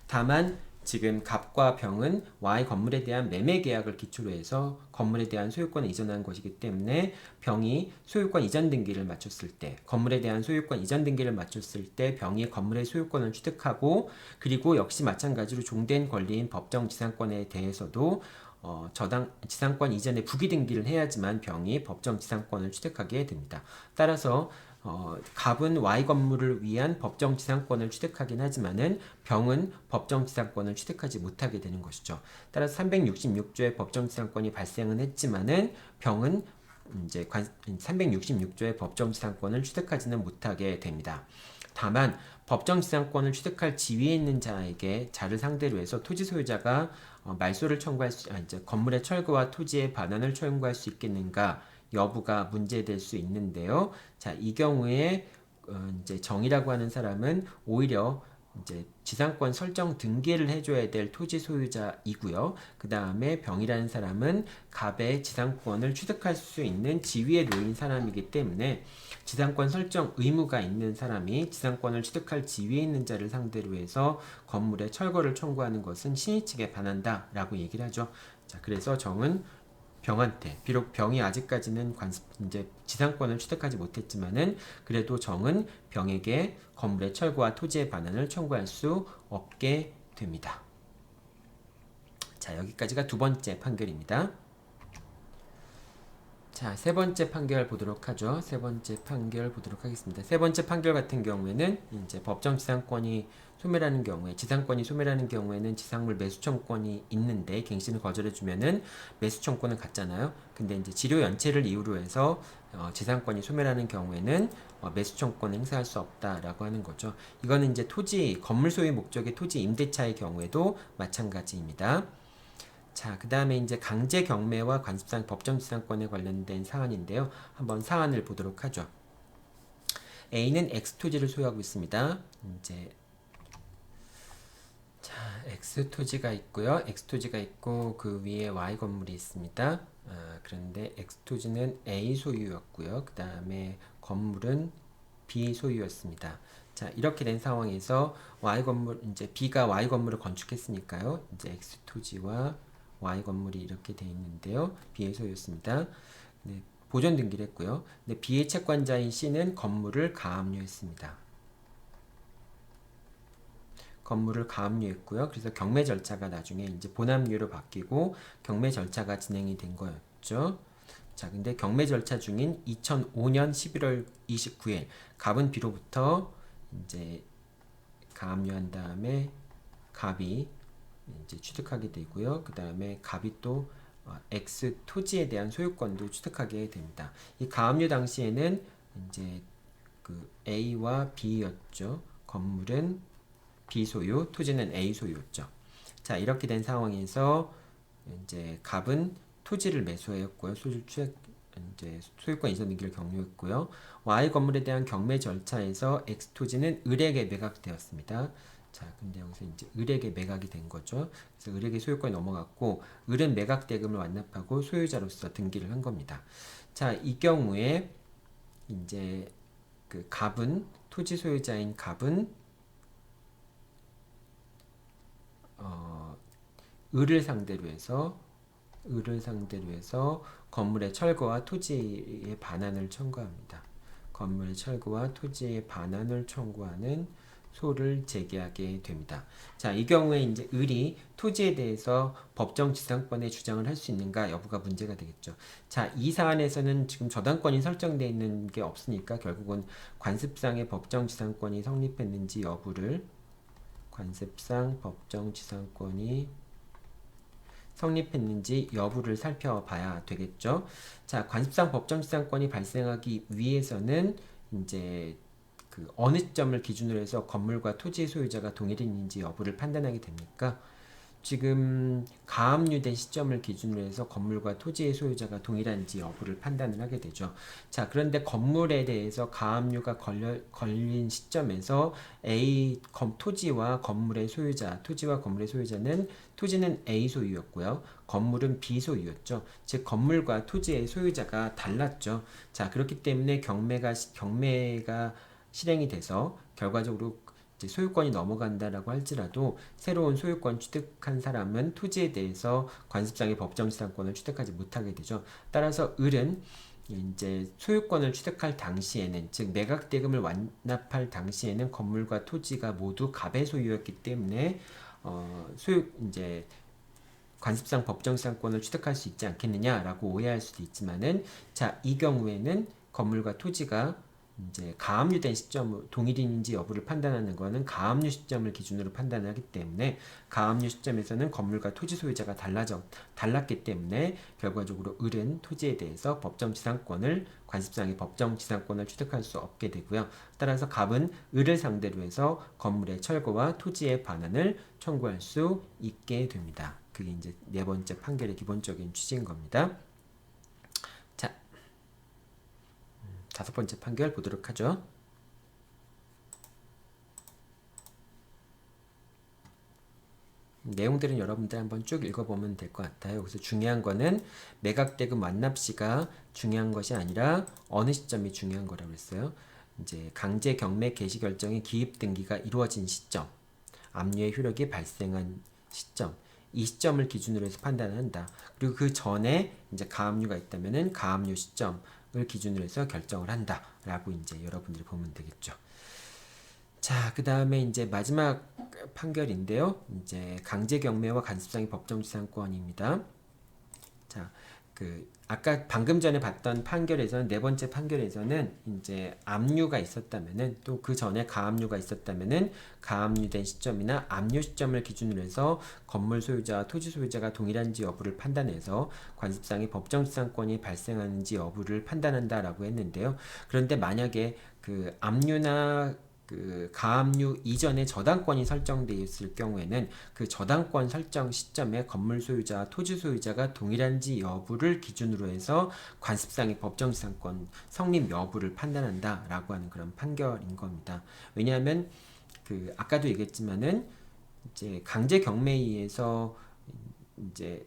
다만 지금 갑과 병은 Y 건물에 대한 매매 계약을 기초로 해서 건물에 대한 소유권을 이전한 것이기 때문에 병이 소유권 이전 등기를 마쳤을 때, 건물에 대한 소유권 이전 등기를 마쳤을 때 병이 건물의 소유권을 취득하고, 그리고 역시 마찬가지로 종된 권리인 법정지상권에 대해서도 지상권 이전에 부기 등기를 해야지만 병이 법정지상권을 취득하게 됩니다. 따라서 갑은 Y 건물을 위한 법정지상권을 취득하긴 하지만은 병은 법정지상권을 취득하지 못하게 되는 것이죠. 따라서 366조의 법정지상권이 발생은 했지만은 병은 이제 366조의 법정지상권을 취득하지는 못하게 됩니다. 다만 법정지상권을 취득할 지위에 있는 자를 상대로 해서 토지 소유자가 말소를 이제 건물의 철거와 토지의 반환을 청구할 수 있겠는가 여부가 문제될 수 있는데요. 자, 이 경우에 이제 정이라고 하는 사람은 오히려 이제 지상권 설정 등기를 해줘야 될 토지 소유자이고요. 그 다음에 병이라는 사람은 갑의 지상권을 취득할 수 있는 지위에 놓인 사람이기 때문에 지상권 설정 의무가 있는 사람이 지상권을 취득할 지위에 있는 자를 상대로 해서 건물의 철거를 청구하는 것은 신의 측에 반한다 라고 얘기를 하죠. 자, 그래서 정은 병한테, 비록 병이 아직까지는 이제 지상권을 취득하지 못했지만은 그래도 정은 병에게 건물의 철거와 토지의 반환을 청구할 수 없게 됩니다. 자, 여기까지가 두 번째 판결입니다. 자, 세 번째 판결 보도록 하죠. 세 번째 판결 보도록 하겠습니다. 세 번째 판결 같은 경우에는 이제 법정 지상권이 소멸하는 경우에, 지상권이 소멸하는 경우에는 지상물 매수 청구권이 있는데 갱신을 거절해주면은 매수 청구권은 갖잖아요. 근데 이제 지료 연체를 이유로 해서 지상권이 소멸하는 경우에는 매수 청구권을 행사할 수 없다라고 하는 거죠. 이거는 이제 건물 소유 목적의 토지 임대차의 경우에도 마찬가지입니다. 자, 그 다음에 이제 강제 경매와 관습상 법정지상권에 관련된 사안인데요. 한번 사안을 보도록 하죠. A는 X 토지를 소유하고 있습니다. 이제 자, X 토지가 있고요. X 토지가 있고 그 위에 Y 건물이 있습니다. 그런데 X 토지는 A 소유였고요. 그 다음에 건물은 B 소유였습니다. 자, 이렇게 된 상황에서 Y 건물 이제 B가 Y 건물을 건축했으니까요. 이제 X 토지와 Y 건물이 이렇게 돼 있는데요. B의 소유였습니다. 네, 보존 등기를 했고요. 근데 B의 채권자인 C는 건물을 가압류했습니다. 건물을 가압류했고요. 그래서 경매 절차가 나중에 이제 본압류로 바뀌고 경매 절차가 진행이 된 거였죠. 자, 근데 경매 절차 중인 2005년 11월 29일 갑은 B로부터 이제 가압류한 다음에 갑이 이제 취득하게 되고요. 그 다음에 갑이 또 X 토지에 대한 소유권도 취득하게 됩니다. 이 가압류 당시에는 이제 그 A와 B였죠. 건물은 B 소유, 토지는 A 소유였죠. 자, 이렇게 된 상황에서 이제 갑은 토지를 매수했고요. 이제 소유권 이전 등기를 격려했고요. Y 건물에 대한 경매 절차에서 X 토지는 을에게 매각되었습니다. 자, 근데 여기서 이제 을에게 매각이 된 거죠. 그래서 을에게 소유권이 넘어갔고, 을은 매각 대금을 완납하고 소유자로서 등기를 한 겁니다. 자, 이 경우에 이제 그 갑은 토지 소유자인 갑은 을을 상대로 해서 건물의 철거와 토지의 반환을 청구합니다. 건물의 철거와 토지의 반환을 청구하는 소를 제기하게 됩니다. 자, 이 경우에 이제 을이 토지에 대해서 법정 지상권의 주장을 할 수 있는가 여부가 문제가 되겠죠. 자, 이 사안에서는 지금 저당권이 설정되어 있는 게 없으니까 결국은 관습상의 법정 지상권이 성립했는지 여부를 관습상 법정 지상권이 성립했는지 여부를 살펴봐야 되겠죠. 자, 관습상 법정지상권이 발생하기 위해서는 이제 그 어느 시점을 기준으로 해서 건물과 토지의 소유자가 동일인지 여부를 판단하게 됩니까? 지금 가압류된 시점을 기준으로 해서 건물과 토지의 소유자가 동일한지 여부를 판단을 하게 되죠. 자, 그런데 건물에 대해서 가압류가 걸린 시점에서 토지와 건물의 소유자는 토지는 A 소유였고요. 건물은 B 소유였죠. 즉 건물과 토지의 소유자가 달랐죠. 자, 그렇기 때문에 경매가 실행이 돼서 결과적으로 이제 소유권이 넘어간다라고 할지라도 새로운 소유권 취득한 사람은 토지에 대해서 관습상의 법정지상권을 취득하지 못하게 되죠. 따라서 을은 이제 소유권을 취득할 당시에는, 즉 매각 대금을 완납할 당시에는 건물과 토지가 모두 갑의 소유였기 때문에 이제 관습상 법정지상권을 취득할 수 있지 않겠느냐라고 오해할 수도 있지만은, 자, 이 경우에는 건물과 토지가 이제 가압류된 시점 동일인지 여부를 판단하는 것은 가압류 시점을 기준으로 판단을 하기 때문에 가압류 시점에서는 건물과 토지 소유자가 달랐기 때문에 결과적으로 을은 토지에 대해서 법정지상권을 관습상의 법정지상권을 취득할 수 없게 되고요. 따라서 갑은 을을 상대로 해서 건물의 철거와 토지의 반환을 청구할 수 있게 됩니다. 그게 이제 네 번째 판결의 기본적인 취지인 겁니다. 다섯 번째 판결 보도록 하죠. 내용들은 여러분들 한번 쭉 읽어보면 될 것 같아요. 그래서 중요한 거는 매각대금 완납시가 중요한 것이 아니라 어느 시점이 중요한 거라고 했어요. 이제 강제 경매 개시 결정의 기입 등기가 이루어진 시점, 압류의 효력이 발생한 시점, 이 시점을 기준으로 해서 판단을 한다. 그리고 그 전에 이제 가압류가 있다면은 가압류 시점을 기준으로 해서 결정을 한다라고 이제 여러분들이 보면 되겠죠. 자, 그 다음에 이제 마지막 판결인데요. 이제 강제 경매와 간섭상의 법정지상권입니다. 자, 아까 방금 전에 봤던 판결에서는, 네 번째 판결에서는 이제 압류가 있었다면은, 또 그 전에 가압류가 있었다면은 가압류된 시점이나 압류 시점을 기준으로 해서 건물 소유자와 토지 소유자가 동일한지 여부를 판단해서 관습상의 법정지상권이 발생하는지 여부를 판단한다라고 했는데요. 그런데 만약에 그 압류나 그 가압류 이전에 저당권이 설정되어 있을 경우에는 그 저당권 설정 시점에 건물 소유자와 토지 소유자가 동일한지 여부를 기준으로 해서 관습상의 법정지상권 성립 여부를 판단한다라고 하는 그런 판결인 겁니다. 왜냐하면 그 아까도 얘기했지만은 이제 강제 경매에 의해서 이제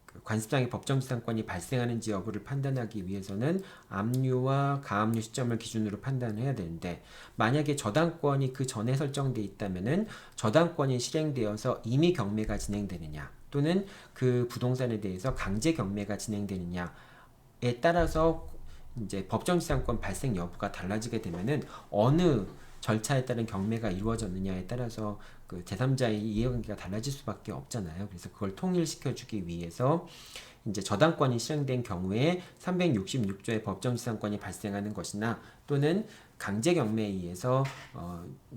그 관습상의 법정지상권이 발생하는지 여부를 판단하기 위해서는 압류와 가압류 시점을 기준으로 판단해야 되는데, 만약에 저당권이 그 전에 설정돼 있다면은 저당권이 실행되어서 임의 경매가 진행되느냐 또는 그 부동산에 대해서 강제 경매가 진행되느냐에 따라서 이제 법정지상권 발생 여부가 달라지게 되면은 어느 절차에 따른 경매가 이루어졌느냐에 따라서 그 제3자의 이해관계가 달라질 수밖에 없잖아요. 그래서 그걸 통일시켜주기 위해서 이제 저당권이 실행된 경우에 366조의 법정지상권이 발생하는 것이나 또는 강제경매에 의해서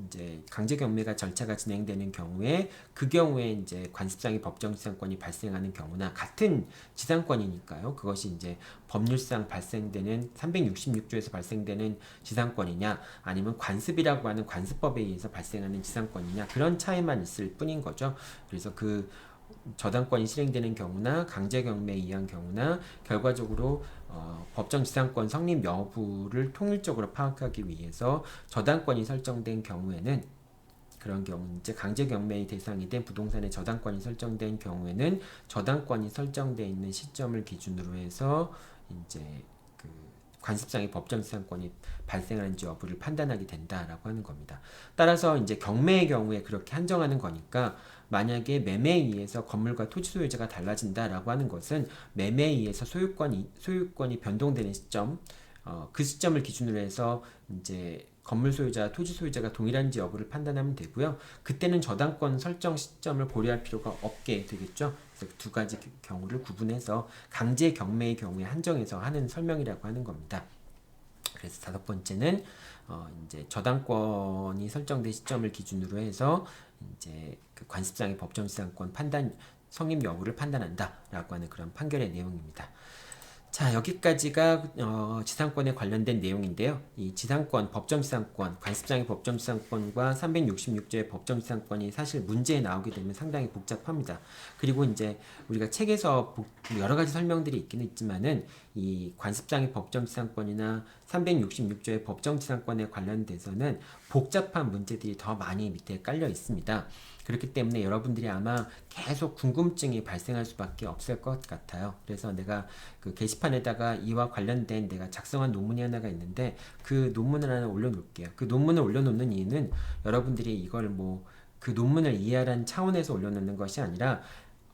이제 강제경매가 절차가 진행되는 경우에 그 경우에 이제 관습상의 법정지상권이 발생하는 경우나 같은 지상권이니까요. 그것이 이제 법률상 발생되는 366조에서 발생되는 지상권이냐 아니면 관습이라고 하는 관습법에 의해서 발생하는 지상권이냐 그런 차이만 있을 뿐인 거죠. 그래서 그 저당권이 실행되는 경우나 강제경매에 의한 경우나 결과적으로 법정지상권 성립 여부를 통일적으로 파악하기 위해서 저당권이 설정된 경우에는 그런 경우 이제 강제경매의 대상이 된 부동산의 저당권이 설정된 경우에는 저당권이 설정되어 있는 시점을 기준으로 해서 이제 그 관습상의 법정지상권이 발생하는지 여부를 판단하게 된다라고 하는 겁니다. 따라서 이제 경매의 경우에 그렇게 한정하는 거니까 만약에 매매에 의해서 건물과 토지 소유자가 달라진다라고 하는 것은 매매에 의해서 소유권이 변동되는 시점, 그 시점을 기준으로 해서 이제 건물 소유자, 토지 소유자가 동일한지 여부를 판단하면 되고요. 그때는 저당권 설정 시점을 고려할 필요가 없게 되겠죠. 그래서 두 가지 경우를 구분해서 강제 경매의 경우에 한정해서 하는 설명이라고 하는 겁니다. 그래서 다섯 번째는 이제 저당권이 설정된 시점을 기준으로 해서 이제 그 관습상의 법정지상권 판단 성립 여부를 판단한다라고 하는 그런 판결의 내용입니다. 자, 여기까지가 지상권에 관련된 내용인데요. 이 지상권, 법정지상권, 관습상의 법정지상권과 366조의 법정지상권이 사실 문제에 나오게 되면 상당히 복잡합니다. 그리고 이제 우리가 책에서 여러 가지 설명들이 있긴 있지만은 이 관습상의 법정지상권이나 366조의 법정지상권에 관련돼서는 복잡한 문제들이 더 많이 밑에 깔려 있습니다. 그렇기 때문에 여러분들이 아마 계속 궁금증이 발생할 수밖에 없을 것 같아요. 그래서 내가 그 게시판에다가 이와 관련된 내가 작성한 논문이 하나가 있는데 그 논문을 하나 올려놓을게요. 그 논문을 올려놓는 이유는 여러분들이 이걸 뭐 그 논문을 이해하라는 차원에서 올려놓는 것이 아니라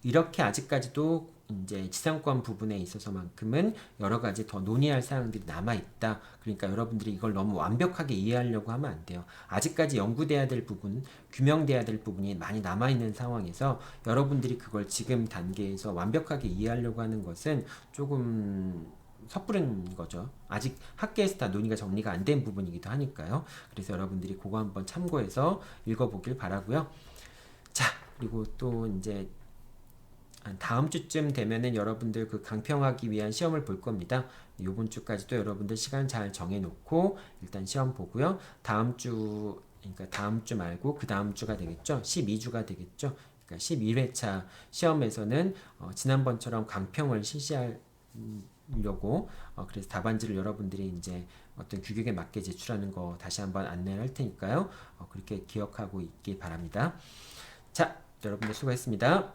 이렇게 아직까지도 이제 지상권 부분에 있어서만큼은 여러 가지 더 논의할 사항들이 남아있다. 그러니까 여러분들이 이걸 너무 완벽하게 이해하려고 하면 안 돼요. 아직까지 연구돼야 될 부분, 규명돼야 될 부분이 많이 남아있는 상황에서 여러분들이 그걸 지금 단계에서 완벽하게 이해하려고 하는 것은 조금 섣부른 거죠. 아직 학계에서 다 논의가 정리가 안 된 부분이기도 하니까요. 그래서 여러분들이 그거 한번 참고해서 읽어보길 바라고요. 자, 그리고 또 이제 다음 주쯤 되면은 여러분들 그 강평하기 위한 시험을 볼 겁니다. 이번 주까지도 여러분들 시간 잘 정해놓고 일단 시험 보고요. 다음 주, 그러니까 다음 주 말고 그 다음 주가 되겠죠. 12주가 되겠죠. 그러니까 11회차 시험에서는 지난번처럼 강평을 실시하려고 그래서 답안지를 여러분들이 이제 어떤 규격에 맞게 제출하는 거 다시 한번 안내를 할 테니까요. 그렇게 기억하고 있기 바랍니다. 자, 여러분들 수고했습니다.